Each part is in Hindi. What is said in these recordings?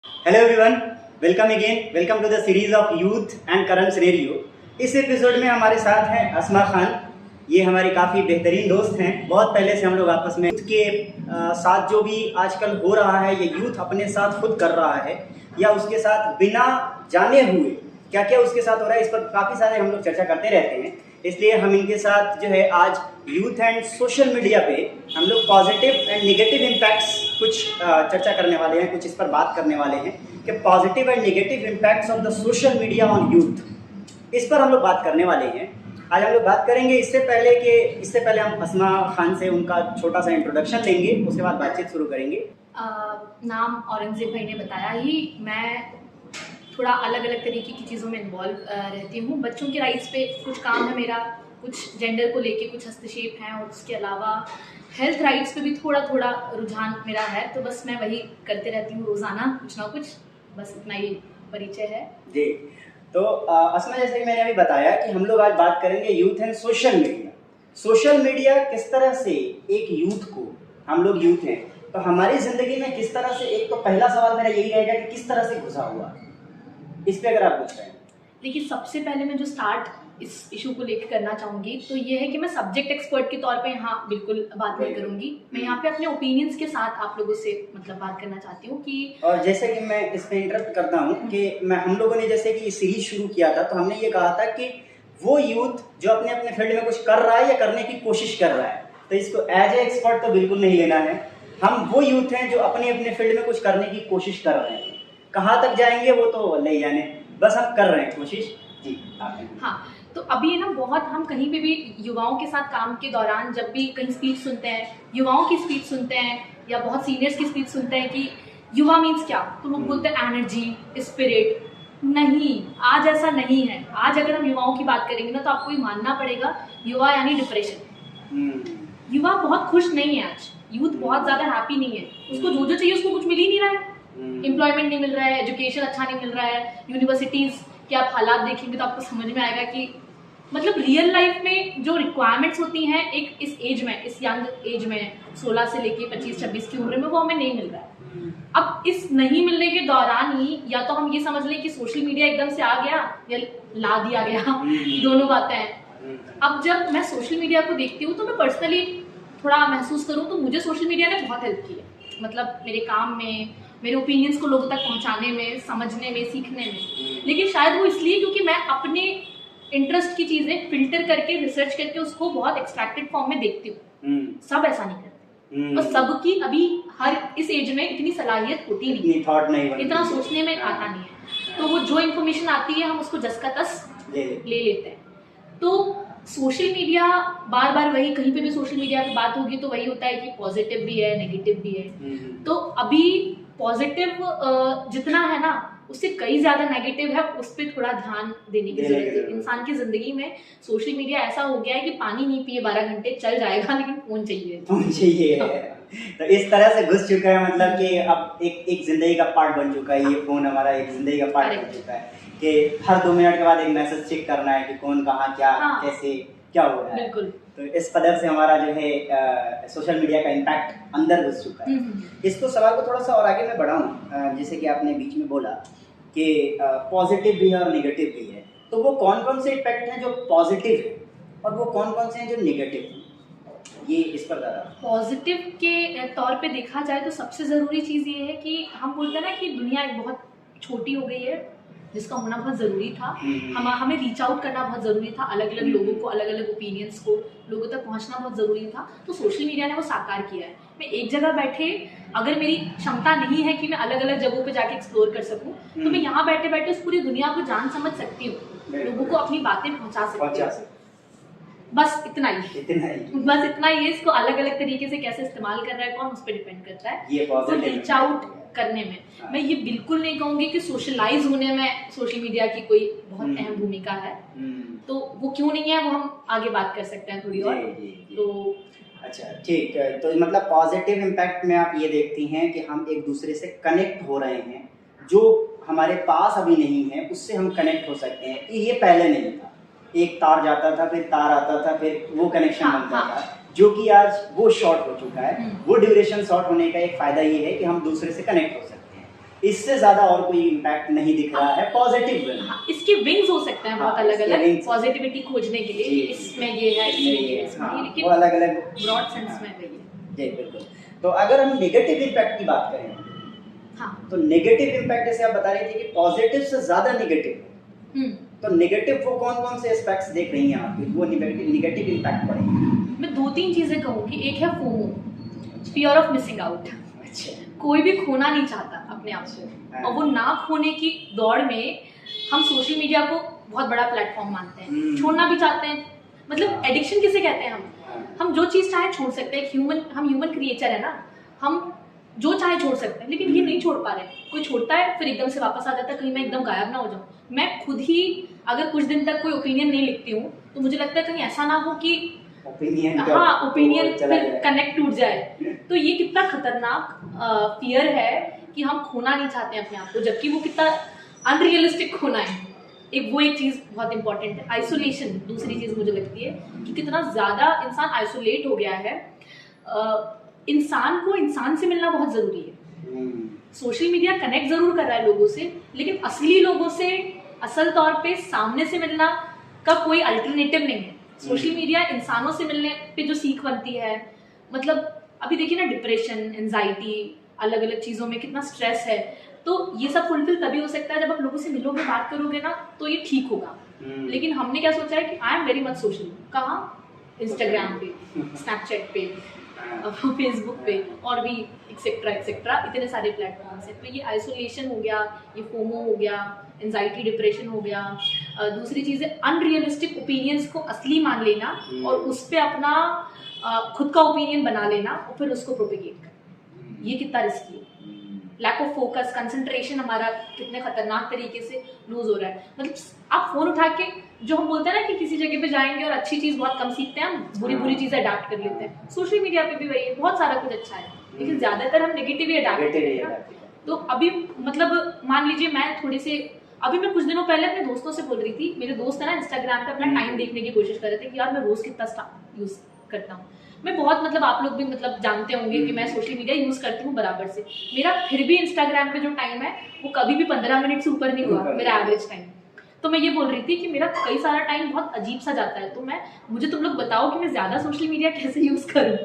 Hello everyone, welcome again, welcome to the series of youth and current scenario. इस एपिसोड में हमारे साथ हैं अस्मा खान। ये हमारी काफ़ी बेहतरीन दोस्त हैं। बहुत पहले से हम लोग आपस में यूथ के साथ जो भी आजकल हो रहा है, ये यूथ अपने साथ खुद कर रहा है या उसके साथ बिना जाने हुए क्या क्या उसके साथ हो रहा है, इस पर काफ़ी सारे हम लोग चर्चा करते रहते हैं। इसलिए हम इनके साथ जो है आज यूथ एंड सोशल मीडिया पे हम लोग पॉजिटिव एंड नेगेटिव इम्पैक्ट्स कुछ चर्चा करने वाले हैं, कुछ इस पर बात करने वाले हैं कि positive and negative impacts of the social media on youth, इस पर हम लोग बात करने वाले हैं। आज हम लोग बात करेंगे इससे पहले हम अस्मा खान से उनका छोटा सा इंट्रोडक्शन लेंगे, उसके बाद बातचीत शुरू करेंगे। नाम औरंगजेब भाई ने बताया ही, मैं थोड़ा अलग अलग तरीके की चीज़ों में इन्वॉल्व रहती हूँ। बच्चों के राइट्स पे कुछ काम है मेरा, कुछ जेंडर को लेके कुछ हस्तक्षेप हैं, और उसके अलावा हेल्थ राइट्स पे भी थोड़ा थोड़ा रुझान मेरा है। तो बस मैं वही करते रहती हूँ रोज़ाना कुछ ना कुछ, बस इतना ही परिचय है जी। तो अस्मा, जैसे कि मैंने अभी बताया कि हम लोग आज बात करेंगे youth and social media. Social media किस तरह से एक यूथ को, हम लोग यूथ हैं तो हमारी ज़िंदगी में किस तरह से, एक तो पहला सवाल मेरा यही रहेगा कि किस तरह से घुसा हुआ, इस पे अगर आप पूछ रहे हैं। देखिए, सबसे पहले मैं जो स्टार्ट इस इशू को लेकर करना चाहूँगी तो ये है कि मैं सब्जेक्ट एक्सपर्ट के तौर पे यहाँ बिल्कुल बात नहीं करूँगी। मैं यहाँ पे अपने ओपिनियंस के साथ आप लोगों से बात करना चाहती हूँ कि, और जैसे कि मैं इस पे इंटरप्ट करता हूँ कि हम लोगों ने जैसे कि सीरीज शुरू किया था तो हमने ये कहा था कि वो यूथ जो अपने अपने फील्ड में कुछ कर रहा है या करने की कोशिश कर रहा है, तो इसको एज ए एक्सपर्ट तो बिल्कुल नहीं लेना है। हम वो यूथ हैं जो अपने अपने फील्ड में कुछ करने की कोशिश कर रहे हैं। कहाँ तक जाएंगे वो तो नहीं जाने, बस हम कर रहे हैं कोशिश। जी हाँ, तो अभी है ना, बहुत हम कहीं पे भी युवाओं के साथ काम के दौरान जब भी कहीं स्पीच सुनते हैं, युवाओं की स्पीच सुनते हैं या बहुत सीनियर्स की स्पीच सुनते हैं कि युवा मीन्स क्या, तो लोग बोलते हैं एनर्जी, स्पिरिट। नहीं, आज ऐसा नहीं है। आज अगर हम युवाओं की बात करेंगे ना तो आपको ये मानना पड़ेगा, युवा यानी डिप्रेशन। युवा बहुत खुश नहीं है आज, यूथ बहुत ज़्यादा हैप्पी नहीं है। उसको जो जो चाहिए उसको कुछ मिल ही नहीं रहा है। एम्प्लॉयमेंट नहीं मिल रहा है, एजुकेशन अच्छा नहीं मिल रहा है, यूनिवर्सिटीज़ के आप हालात देखेंगे तो आपको समझ में आएगा कि मतलब रियल लाइफ में जो रिक्वायरमेंट्स होती हैं एक इस एज में, इस यंग एज में 16 से लेके 25-26 की उम्र में, वो हमें नहीं मिल रहा है। अब इस नहीं मिलने के दौरान ही या तो हम ये समझ लें कि सोशल मीडिया एकदम से आ गया या ला दिया गया, दोनों बातें हैं। अब जब मैं सोशल मीडिया को देखती हूँ तो मैं पर्सनली थोड़ा महसूस करूँ तो मुझे सोशल मीडिया ने बहुत हेल्प की है, मतलब मेरे काम में, मेरे ओपिनियंस को लोगों तक पहुंचाने में, समझने में, सीखने में। लेकिन शायद वो इसलिए क्योंकि मैं अपने इंटरेस्ट की चीज़ें फिल्टर करके, रिसर्च करके उसको बहुत एक्सट्रैक्टेड फॉर्म में देखती हूँ। सब ऐसा नहीं करते, और सबकी अभी हर इस एज में इतनी सलाहियत होती नहीं, इतना सोचने में आता नहीं है। तो वो जो इन्फॉर्मेशन आती है हम उसको जस का तस ले लेते हैं। तो सोशल मीडिया बार बार वही, कहीं पे भी सोशल मीडिया की बात होगी तो वही होता है कि पॉजिटिव भी है, नेगेटिव भी है। तो अभी पॉजिटिव जितना है ना उससे कई ज्यादा नेगेटिव है, उस पर थोड़ा ध्यान देने की जरूरत है। इंसान की जिंदगी में सोशल मीडिया ऐसा हो गया है कि पानी नहीं पिए 12 घंटे चल जाएगा, लेकिन फोन चाहिए। तो इस तरह से घुस चुका है, मतलब कि अब एक जिंदगी का पार्ट बन चुका है ये फोन, हमारा एक जिंदगी का पार्ट बन चुका है कि हर 2 मिनट के बाद एक मैसेज चेक करना है कि कौन कहाँ क्या कैसे क्या हो रहा है। बिल्कुल। तो इस कदर से हमारा जो है सोशल मीडिया का इम्पैक्ट अंदर घुस चुका है। इसको सवाल को थोड़ा सा और आगे मैं बढ़ाऊँ, जैसे कि आपने बीच में बोला कि पॉजिटिव भी है और नेगेटिव भी है, तो वो कौन कौन से इम्पैक्ट हैं जो पॉजिटिव है और वो कौन कौन से हैं जो नेगेटिव हैं, ये इस पर ज़्यादा। पॉजिटिव के तौर पे देखा जाए तो सबसे ज़रूरी चीज़ ये है कि हम बोलते हैं ना कि दुनिया एक बहुत छोटी हो गई है, जिसका होना बहुत ज़रूरी था। हमें रीच आउट करना बहुत ज़रूरी था, अलग अलग लोगों को, अलग अलग ओपिनियंस को लोगों तक पहुंचना बहुत ज़रूरी था। तो सोशल मीडिया ने वो साकार किया है। मैं एक जगह बैठे, अगर मेरी क्षमता नहीं है कि मैं अलग अलग जगहों पे जाके एक्सप्लोर कर सकूं, तो मैं यहाँ बैठे बैठे उस पूरी दुनिया को जान समझ सकती हूँ, लोगों को अपनी बातें पहुँचा सकती हूँ। बस इतना ही बस इतना ही है। इसको अलग अलग तरीके से कैसे इस्तेमाल कर रहा है कौन, उस पर डिपेंड करता है। तो रीच आउट करने में मैं ये बिल्कुल नहीं कहूँगी कि सोशलाइज होने में सोशल मीडिया की कोई बहुत अहम भूमिका है। तो वो क्यों नहीं है वो हम आगे बात कर सकते हैं थोड़ी और। तो अच्छा, ठीक है। तो मतलब पॉजिटिव इम्पैक्ट में आप ये देखती हैं कि हम एक दूसरे से कनेक्ट हो रहे हैं, जो हमारे पास अभी नहीं है उससे हम कनेक्ट हो सकते हैं। ये पहले नहीं था, एक तार जाता था, फिर तार आता था, फिर वो कनेक्शन बनता था, जो कि आज वो शॉर्ट हो चुका है। वो ड्यूरेशन शॉर्ट होने का एक फ़ायदा ये है कि हम दूसरे से कनेक्ट हो सकते हैं। इससे ज्यादा और कोई इम्पैक्ट नहीं दिख रहा है पॉजिटिव वे में। हाँ, इसके विंग्स हो सकते हैं बहुत हाँ, अलग इसके अलग wings- पॉजिटिविटी खोजने के लिए, जी, इसमें ये है, इसमें ये है, इसमें हाँ, ये, वो लेकिन अलग अलग ब्रॉड सेंस में वही है। जी बिल्कुल। तो अगर हम नेगेटिव इम्पैक्ट की बात करें, हाँ। तो नेगेटिव इम्पैक्ट जैसे आप बता रही थी कि पॉजिटिव से ज्यादा नेगेटिव, तो नेगेटिव वो कौन कौन से एस्पेक्ट्स देख रही हैं आप, वो नेगेटिव इम्पैक्ट पड़ेगा? मैं 2-3 चीजें कहूँगी। एक है FOMO, fear of missing out. अच्छा। कोई भी खोना नहीं चाहता अपने आप को, और वो ना खोने की दौड़ में हम सोशल मीडिया को बहुत बड़ा प्लेटफॉर्म मानते हैं, छोड़ना भी चाहते हैं। मतलब एडिक्शन किसे कहते हैं? हम जो चीज़ चाहे छोड़ सकते हैं। हम ह्यूमन क्रिएचर है ना, हम जो चाहे छोड़ सकते हैं, लेकिन ये नहीं छोड़ पा रहे। कोई छोड़ता है फिर एकदम से वापस आ जाता है, कहीं मैं एकदम गायब ना हो जाऊँ। मैं खुद ही अगर कुछ दिन तक कोई ओपिनियन नहीं लिखती हूँ तो मुझे लगता है कहीं ऐसा ना हो कि ओपिनियन फिर कनेक्ट टूट जाए। तो ये कितना खतरनाक फियर है कि हम खोना नहीं चाहते अपने आप को, जबकि वो कितना अनरियलिस्टिक खोना है। एक चीज़ बहुत इंपॉर्टेंट है। आइसोलेशन दूसरी चीज़ मुझे लगती है कि कितना ज़्यादा इंसान आइसोलेट हो गया है। इंसान को इंसान से मिलना बहुत ज़रूरी है। सोशल मीडिया कनेक्ट ज़रूर कर रहा है लोगों से, लेकिन असली लोगों से असल तौर पे सामने से मिलना का कोई अल्टरनेटिव नहीं है। सोशल मीडिया इंसानों से मिलने पे जो सीख बनती है, मतलब अभी देखिए ना, डिप्रेशन, एंजाइटी, अलग अलग चीज़ों में कितना स्ट्रेस है, तो ये सब फुलफिल तभी हो सकता है जब आप लोगों से मिलोगे, बात करोगे ना, तो ये ठीक होगा। लेकिन हमने क्या सोचा है कि I am very much social. कहाँ? इंस्टाग्राम पे, स्नैपचैट पे, फेसबुक पे, और भी एक्सेट्रा एक्सेट्रा, इतने सारे प्लेटफॉर्म्स हैं। तो ये आइसोलेशन हो गया, ये फोमो हो गया, एंजाइटी, डिप्रेशन हो गया। दूसरी चीज़ है अनरियलिस्टिक ओपिनियंस को असली मान लेना और उस पर अपना खुद का ओपिनियन बना लेना और फिर उसको प्रोपेगेट करना। ये कितना रिस्की है। लैक ऑफ फोकस, कंसंट्रेशन हमारा कितने खतरनाक तरीके से लूज हो रहा है। मतलब आप फोन उठा के, जो हम बोलते हैं ना कि किसी जगह पे जाएंगे और अच्छी चीज़ बहुत कम सीखते हैं, हम बुरी चीज़ें अडाप्ट कर लेते हैं। सोशल मीडिया पे भी वही है, बहुत सारा कुछ अच्छा है, लेकिन ज़्यादातर हम नेगेटिव ही अडाप्ट करते हैं। तो अभी मतलब मान लीजिए अभी मैं कुछ दिनों पहले अपने दोस्तों से बोल रही थी, मेरे दोस्त है ना इंस्टाग्राम पे अपना टाइम देखने की कोशिश कर रहे थे कि यार मैं रोज कितना यूज करता हूँ। मैं बहुत, मतलब आप लोग भी मतलब जानते होंगे कि मैं सोशल मीडिया यूज करती हूँ बराबर से। मेरा फिर भी इंस्टाग्राम पे जो टाइम है वो कभी भी 15 मिनट से ऊपर नहीं हुआ मेरा एवरेज टाइम। तो मैं ये बोल रही थी कि मेरा कई सारा टाइम बहुत अजीब सा जाता है। तो मुझे तुम लोग बताओ कि मैं ज्यादा सोशल मीडिया कैसे यूज करूँ।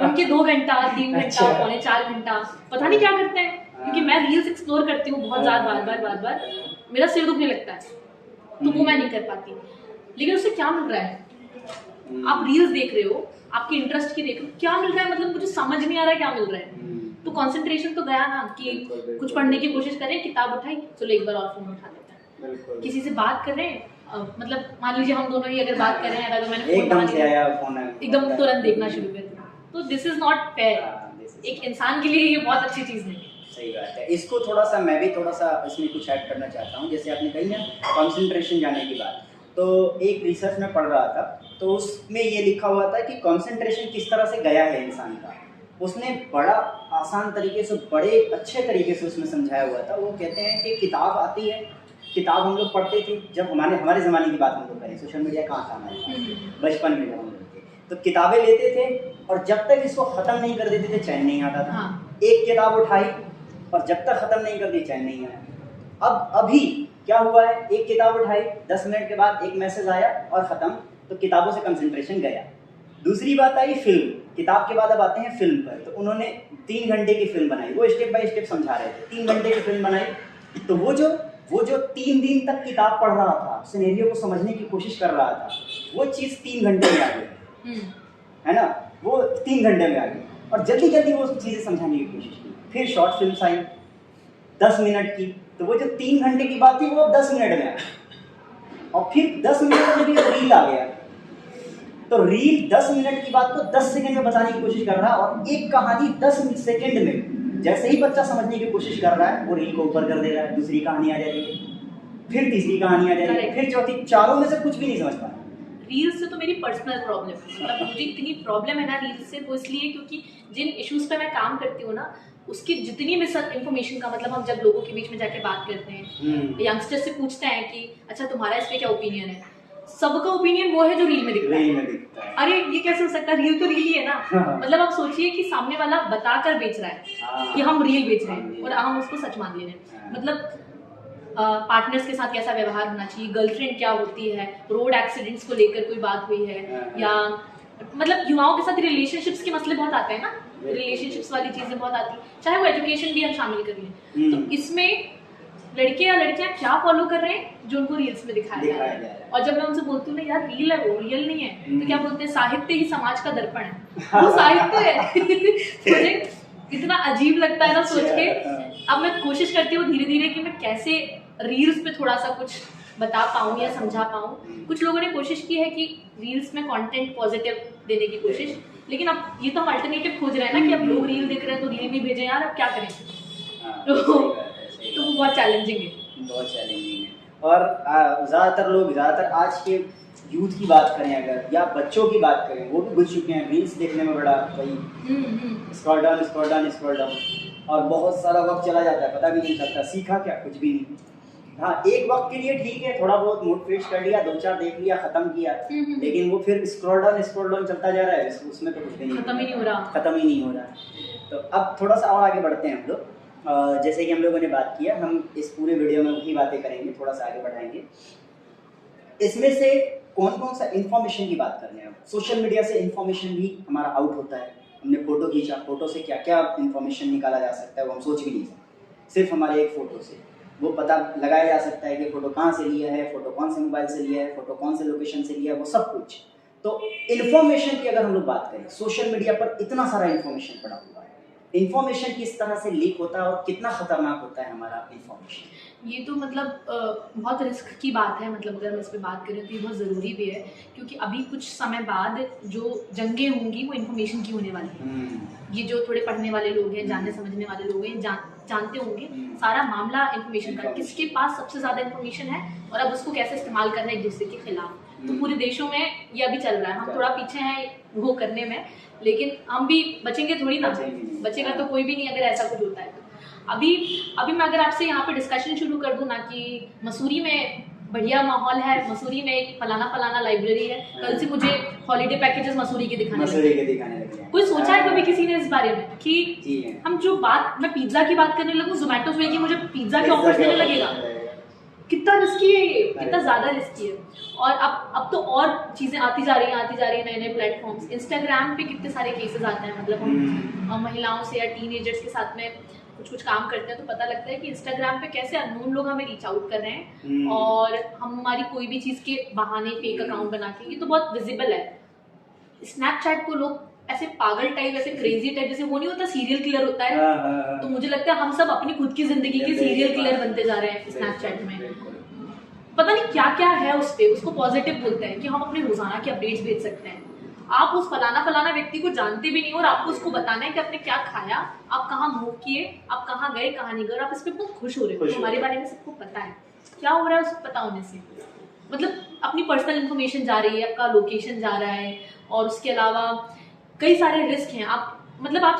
उनके 2 घंटा, 3 घंटा, पौने 4 घंटा, पता नहीं क्या करते हैं, क्योंकि मैं रील्स एक्सप्लोर करती हूँ बहुत ज्यादा, बार बार मेरा सिर दुखने लगता है, तो वो मैं नहीं कर पाती। लेकिन उससे क्या मिल रहा है? आप रील्स देख रहे हो, आपके इंटरेस्ट की देख रहे हो, क्या मिल रहा है? मतलब मुझे समझ नहीं आ रहा है क्या मिल रहा है। तो कंसंट्रेशन तो गया ना, कि कुछ पढ़ने की कोशिश करें, किताब उठाई, चलो एक बार और फोन उठा लेते हैं। किसी से बात कर रहे हैं, मतलब मान लीजिए हम दोनों ही अगर बात कर रहे हैं, अगर मैंने एकदम तुरंत देखना शुरू कर दिया, तो दिस इज नॉट फेयर। एक इंसान के लिए ये बहुत अच्छी चीज नहीं है। सही बात है। इसको मैं भी थोड़ा सा इसमें कुछ ऐड करना चाहता हूँ। जैसे आपने कही ना कंसंट्रेशन जाने की बात, तो एक रिसर्च में पढ़ रहा था, तो उसमें ये लिखा हुआ था कि कंसंट्रेशन किस तरह से गया है इंसान का। उसने बड़ा आसान तरीके से, बड़े अच्छे तरीके से उसमें समझाया हुआ था। वो कहते हैं कि किताब आती है, किताब हम लोग पढ़ते थे जब हमारे ज़माने की बात हम लोग करें, सोशल मीडिया कहाँ था हमारे बचपन में जब हम लोग थे, तो किताबें लेते थे और जब तक इसको ख़त्म नहीं कर देते थे चैन नहीं आता था। एक किताब उठाई और जब तक ख़त्म नहीं कर दी चैन नहीं आया। अभी क्या हुआ है, एक किताब उठाई, 10 मिनट के बाद एक मैसेज आया और ख़त्म, तो किताबों से कंसंट्रेशन गया। दूसरी बात आई फिल्म, किताब के बाद अब आते हैं फिल्म पर। तो उन्होंने 3 घंटे की फिल्म बनाई, वो स्टेप बाय स्टेप समझा रहे थे। 3 घंटे की फिल्म बनाई, तो वो जो 3 दिन तक किताब पढ़ रहा था, सिनेरियो को समझने की कोशिश कर रहा था, वो चीज़ 3 घंटे में आ गई, है ना, वो 3 घंटे में आ गई। और जल्दी जल्दी वो चीज़ें समझाने की कोशिश की। फिर शॉर्ट फिल्म आई 10 मिनट की, तो वो जो 3 घंटे की बात थी वो अब 10 मिनट में आ गई। और फिर 10 मिनट में भी रील आ गया, तो रील 10 मिनट की बात को 10 सेकंड में बताने की कोशिश कर रहा है। और एक कहानी 10 सेकंड में जैसे ही बच्चा समझने की कोशिश कर रहा है, वो रील को ऊपर कर दे रहा है, दूसरी कहानी आ जाएगी, फिर तीसरी कहानी आ जाएगी, फिर चौथी, चारों में से कुछ भी नहीं समझ पा रहा। रील्स से तो मेरी पर्सनल प्रॉब्लम है, मतलब मुझे इतनी प्रॉब्लम है ना रील्स से, वो इसलिए क्योंकि जिन इश्यूज पे मैं काम करती हूँ ना, उसकी जितनी मिस इन्फॉर्मेशन का, मतलब हम जब लोगों के बीच में जाके बात करते हैं, यंगस्टर से पूछते हैं कि अच्छा तुम्हारा इस पे क्या ओपिनियन है, सबका ओपिनियन वो है जो रील में दिख रहा है। सकता है। अरे ये कैसे हो सकता है, रील तो रील ही है ना। हाँ। मतलब आप सोचिए कि सामने वाला बताकर बेच रहा है कि हम रील बेच रहे हैं और हम उसको सच मान ले रहे हैं। हाँ। मतलब पार्टनर्स के साथ कैसा व्यवहार होना चाहिए, गर्लफ्रेंड क्या होती है, रोड एक्सीडेंट्स को लेकर कोई बात हुई है, या मतलब युवाओं के साथ रिलेशनशिप्स के मसले बहुत आते हैं ना, रिलेशनशिप्स वाली चीजें बहुत आती हैं, चाहे वो एजुकेशन भी हम शामिल कर लें। तो इसमें लड़के या लड़कियां क्या फॉलो कर रहे हैं जो उनको रील्स में दिखाया जा रहा है। और जब मैं उनसे बोलती हूँ ना यार रील है वो रियल नहीं है, तो क्या बोलते हैं साहित्य ही समाज का दर्पण है। वो साहित्य है। मुझे इतना अजीब लगता है ना सोच के। अब मैं कोशिश करती हूँ धीरे धीरे कि मैं कैसे रील्स पे थोड़ा सा कुछ बता पाऊँ या समझा पाऊँ। कुछ लोगों ने कोशिश की है कि रील्स में कंटेंट पॉजिटिव देने की कोशिश, लेकिन अब ये तो हम अल्टरनेटिव खोज रहे हैं ना कि अब लोग रील देख रहे हैं तो रील भी भेजें यार, अब क्या करें। तो वो बहुत चैलेंजिंग है, बहुत चैलेंजिंग है। और ज़्यादातर आज के यूथ की बात करें अगर, या बच्चों की बात करें, वो भी घुस चुके हैं रील्स देखने में। बड़ा वही स्क्रॉल डाउन और बहुत सारा वक्त चला जाता है, पता भी नहीं चलता सीखा क्या, कुछ भी नहीं। हाँ, एक वक्त के लिए ठीक है, थोड़ा बहुत मूड फ्रेश कर लिया, 2-4 देख लिया, खत्म किया, लेकिन वो फिर स्क्रॉल डाउन चलता जा रहा है, उसमें तो कुछ भी नहीं खत्म ही नहीं हो रहा। तो अब थोड़ा सा और आगे बढ़ते हैं हम लोग। जैसे कि हम लोगों ने बात किया, हम इस पूरे वीडियो में वही बातें करेंगे, थोड़ा सा आगे बढ़ाएंगे। इसमें से कौन कौन सा इन्फॉर्मेशन की बात कर रहे हैं। सोशल मीडिया से इन्फॉर्मेशन भी हमारा आउट होता है। हमने फोटो खींचा, फोटो से क्या क्या इन्फॉर्मेशन निकाला जा सकता है वो हम सोच भी नहीं सकते। सिर्फ हमारे एक फ़ोटो से वो पता लगाया जा सकता है कि फ़ोटो कहाँ से लिया है, फ़ोटो कौन से मोबाइल से लिया है, फ़ोटो कौन से लोकेशन से लिया है, वो सब कुछ। तो इन्फॉर्मेशन की अगर हम लोग बात करें, सोशल मीडिया पर इतना सारा इन्फॉर्मेशन पड़ा हुआ है। इन्फॉर्मेशन किस तरह से लीक होता है और कितना खतरनाक होता है हमारा इन्फॉर्मेशन। ये तो मतलब बहुत रिस्क की बात है। मतलब अगर हम इस पर बात करें तो ये बहुत ज़रूरी भी है, क्योंकि अभी कुछ समय बाद जो जंगें होंगी वो इन्फॉर्मेशन की होने वाली है। ये जो थोड़े पढ़ने वाले लोग हैं, जानने समझने वाले लोग हैं, जानते होंगे सारा मामला इन्फॉर्मेशन का, किसके पास सबसे ज़्यादा इन्फॉर्मेशन है और अब उसको कैसे इस्तेमाल करना है एक दूसरे के खिलाफ। तो पूरे देशों में ये अभी चल रहा है। हम थोड़ा पीछे हैं वो करने में, लेकिन हम भी बचेंगे थोड़ी ना, बचेगा तो कोई भी नहीं अगर ऐसा कुछ होता है तो। अभी मैं अगर आपसे यहाँ पे डिस्कशन शुरू कर दूँ ना कि मसूरी में बढ़िया माहौल है, मसूरी में एक फलाना लाइब्रेरी है, कल से मुझे हॉलीडे पैकेजेस मसूरी के दिखाने लगे। कोई सोचा है कभी किसी ने इस बारे में कि हम जो बात, मैं पिज्जा की बात करने लगूँ, जोमेटो स्विगी मुझे पिज्जा के ऑफर्स देने लगेगा। कितना रिस्की है ये, कितना ज़्यादा रिस्की है। और अब तो और चीज़ें आती जा रही हैं, नए प्लेटफॉर्म्स। इंस्टाग्राम पे कितने सारे केसेस आते हैं। मतलब हम महिलाओं से या टीनेजर्स के साथ में कुछ काम करते हैं तो पता लगता है कि इंस्टाग्राम पे कैसे अननोन लोग हमें रीच आउट कर रहे हैं और हमारी कोई भी चीज़ के बहाने फेक अकाउंट बना के, ये तो बहुत विजिबल है। स्नैपचैट को लोग ऐसे पागल टाइप, ऐसे क्रेजी टाइप, जैसे वो नहीं होता सीरियल किलर होता है, तो मुझे लगता है हम सब अपनी खुद की जिंदगी के सीरियल किलर बनते जा रहे हैं स्नैपचैट में। पता नहीं क्या क्या है उस पे, उसको पॉजिटिव बोलते हैं कि हम अपने रोजाना के अपडेट्स भेज सकते हैं। आप उस फलाना व्यक्ति को जानते भी नहीं और आपको उसको बताना है कि आपने क्या खाया, आप कहाँ मूव किए, आप कहाँ गए, कहाँ नहीं गए, आप इस पे बहुत खुश हो रहे हो। हमारे बारे में सबको पता है क्या हो रहा है उसको पता होने से। मतलब अपनी पर्सनल इन्फॉर्मेशन जा रही है, आपका लोकेशन जा रहा है, और उसके अलावा कई सारे रिस्क हैं। आप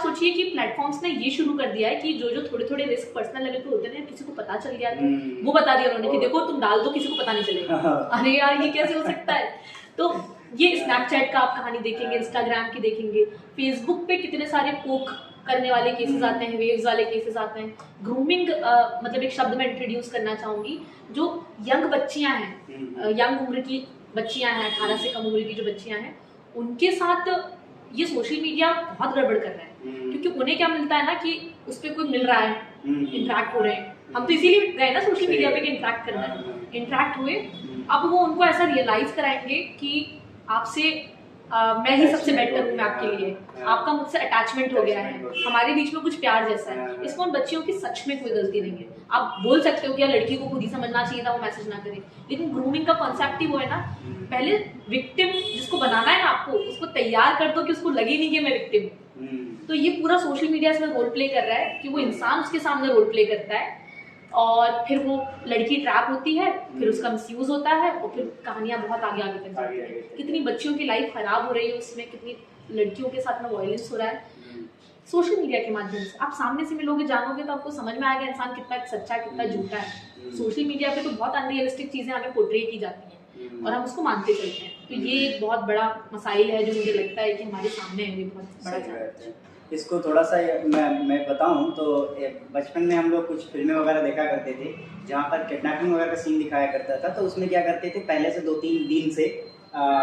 सोचिए कि प्लेटफॉर्म्स ने ये शुरू कर दिया है कि जो थोड़े रिस्क पर्सनल लेवल पे होते हैं, किसी को पता चल गया तो वो बता दिया उन्होंने कि देखो तुम डाल दो, किसी को पता नहीं चलेगा। अरे यार ये कैसे हो सकता है। तो ये स्नैपचैट का आप कहानी देखेंगे, इंस्टाग्राम की देखेंगे, फेसबुक पे कितने सारे पोक करने वाले केसेस आते हैं, वेव्स वाले केसेस आते हैं। ग्रूमिंग मतलब एक शब्द मैं इंट्रोड्यूस करना चाहूँगी, जो यंग बच्चियाँ हैं, यंग उम्र की बच्चियाँ हैं, 18 से कम उम्र की जो बच्चियाँ हैं, उनके साथ ये सोशल मीडिया बहुत गड़बड़ कर रहा है। क्योंकि उन्हें क्या मिलता है ना कि उस पर कोई मिल रहा है, इंटरेक्ट हो रहे हैं। हम तो इसीलिए गए ना सोशल मीडिया पे कि इंटरेक्ट करना है, इंटरेक्ट हुए। अब वो उनको ऐसा रियलाइज कराएंगे कि आपसे मैं ही सबसे बेटर हूँ, मैं आपके लिए, आपका मुझसे अटैचमेंट हो गया है, हमारे बीच में कुछ प्यार जैसा है। इसमें उन बच्चियों की सच में कोई गलती नहीं है। आप बोल सकते हो कि यार लड़की को खुद ही समझना चाहिए था, वो मैसेज ना करे, लेकिन ग्रूमिंग का कॉन्सेप्ट ही वो है ना, पहले विक्टिम जिसको बनाना है ना आपको, उसको तैयार कर दो कि उसको लगे नहीं कि मैं विक्टिम हूँ। तो ये पूरा सोशल मीडिया इसमें रोल प्ले कर रहा है कि वो इंसान उसके सामने रोल प्ले करता है और फिर वो लड़की ट्रैप होती है, फिर उसका मिसयूज होता है और फिर कहानियां बहुत आगे तक जाती है। कितनी बच्चियों की लाइफ खराब हो रही है उसमें, कितनी लड़कियों के साथ में वायलेंस हो रहा है सोशल मीडिया के माध्यम से। आप सामने से मिलोगे, जानोगे तो आपको समझ में आएगा इंसान कितना सच्चा कितना झूठा है। सोशल मीडिया पे तो बहुत अनरियलिस्टिक चीजें हमें पोर्ट्रे की जाती हैं और हम उसको मानते चलते हैं। तो ये एक बहुत बड़ा मसाइल है जो मुझे लगता है कि हमारे सामने है, ये बहुत बड़ा सही बात चैलेंज। है। इसको थोड़ा सा मैं बताऊं तो बचपन में हम लोग कुछ फिल्में वगैरह देखा करते थे जहाँ पर किडनैपिंग वगैरह का सीन दिखाया करता था, तो उसमें क्या करते थे पहले से 2-3 दिन से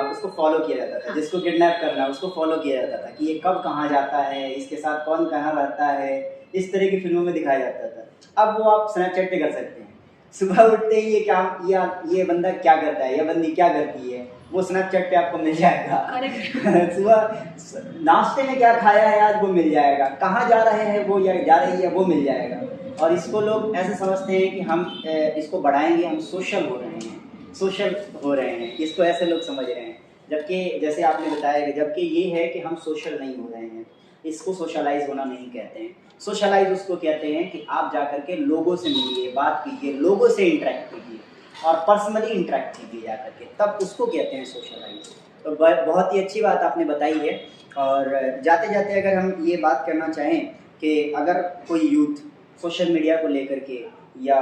उसको फॉलो किया जाता था। हाँ। जिसको किडनैप करना उसको फॉलो किया जाता था कि ये कब कहाँ जाता है, इसके साथ कौन कहाँ रहता है, इस तरह की फिल्मों में दिखाया जाता था। अब वो आप स्नैपचैट पे कर सकते हैं। सुबह उठते ही ये बंदा क्या करता है, ये बंदी क्या करती है, वो स्नैपचैट पे आपको मिल जाएगा। करेक्ट। सुबह नाश्ते में क्या खाया है आज वो मिल जाएगा, कहाँ जा रहे हैं वो या जा रही है वो मिल जाएगा। और इसको लोग ऐसे समझते हैं कि हम इसको बढ़ाएंगे, हम सोशल हो रहे हैं, इसको ऐसे लोग समझ रहे हैं। जबकि जैसे आपने बताया कि जबकि ये है कि हम सोशल नहीं हो रहे हैं, इसको सोशलाइज होना नहीं कहते हैं। सोशलाइज उसको कहते हैं कि आप जा करके लोगों से मिलिए, बात कीजिए, लोगों से इंटरेक्ट कीजिए और पर्सनली इंटरेक्ट कीजिए जा करके, तब उसको कहते हैं सोशलाइज। तो बहुत ही अच्छी बात आपने बताई है। और जाते जाते अगर हम ये बात करना चाहें कि अगर कोई यूथ सोशल मीडिया को लेकर के या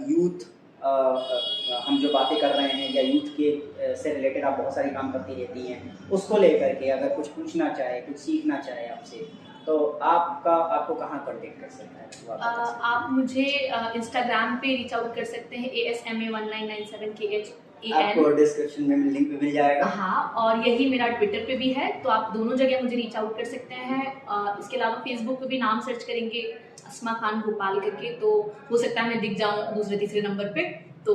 यूथ हम जो बातें कर रहे हैं या यूथ के से रिलेटेड आप बहुत सारी काम करती रहती हैं, उसको लेकर के अगर कुछ पूछना चाहे, कुछ सीखना चाहे आपसे, तो आपको कहाँ कांटेक्ट कर सकता है? वो आप बता सकते हैं। आप मुझे इंस्टाग्राम पे रीच आउट कर सकते हैं ASMA1997KHAN। आपको डिस्क्रिप्शन में लिंक भी मिल जाएगा। हाँ, और यही मेरा ट्विटर पे भी है, तो आप दोनों जगह मुझे रीच आउट कर सकते हैं। इसके अलावा फेसबुक पे भी नाम सर्च करेंगे अस्मा खान भोपाल करके, तो हो सकता है मैं दिख जाऊँ दूसरे तीसरे नंबर पे। तो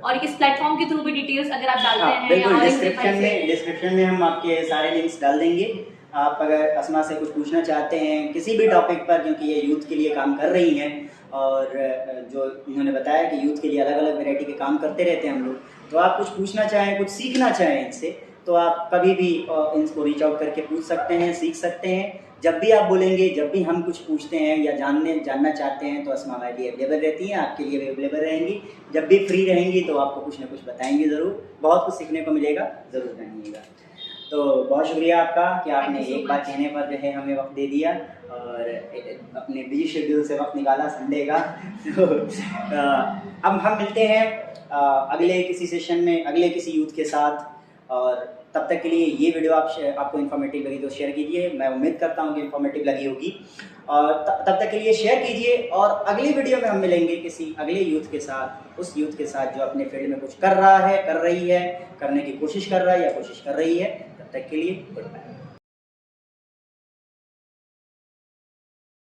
और इस प्लेटफॉर्म के थ्रू भी डिटेल्स अगर आप डालते हाँ हैं बिल्कुल, और डिस्क्रिप्शन में हम आपके सारे लिंक्स डाल देंगे। आप अगर अस्मा से कुछ पूछना चाहते हैं किसी भी टॉपिक पर, क्योंकि ये यूथ के लिए काम कर रही हैं और जो इन्होंने बताया कि यूथ के लिए अलग अलग वैरायटी के काम करते रहते हैं हम लोग, तो आप कुछ पूछना चाहें, कुछ सीखना चाहें इनसे, तो आप कभी भी इनको रीच आउट करके पूछ सकते हैं, सीख सकते हैं। जब भी आप बोलेंगे, जब भी हम कुछ पूछते हैं या जानना चाहते हैं, तो अस्मा भाई अवेलेबल रहती हैं, आपके लिए भी अवेलेबल रहेंगी। जब भी फ्री रहेंगी तो आपको कुछ ना कुछ बताएंगे ज़रूर, बहुत कुछ सीखने को मिलेगा, ज़रूर जानिएगा। तो बहुत शुक्रिया आपका कि आपने Thank you so एक बात much. कहने पर जो है हमें वक्त दे दिया और अपने बिजी शेड्यूल से वक्त निकाला संडे का। तो अब हम मिलते हैं अगले किसी सेशन में, अगले किसी यूथ के साथ। और तब तक के लिए ये वीडियो आपको इन्फॉर्मेटिव लगी तो शेयर कीजिए, मैं उम्मीद करता हूँ कि इन्फॉर्मेटिव लगी होगी। और तब तक के लिए शेयर कीजिए, और अगली वीडियो में हम मिलेंगे किसी अगले यूथ के साथ, उस यूथ के साथ जो अपने फील्ड में कुछ कर रहा है, कर रही है, करने की कोशिश कर रहा है या कोशिश कर रही है। तब तक के लिए गुड बाय।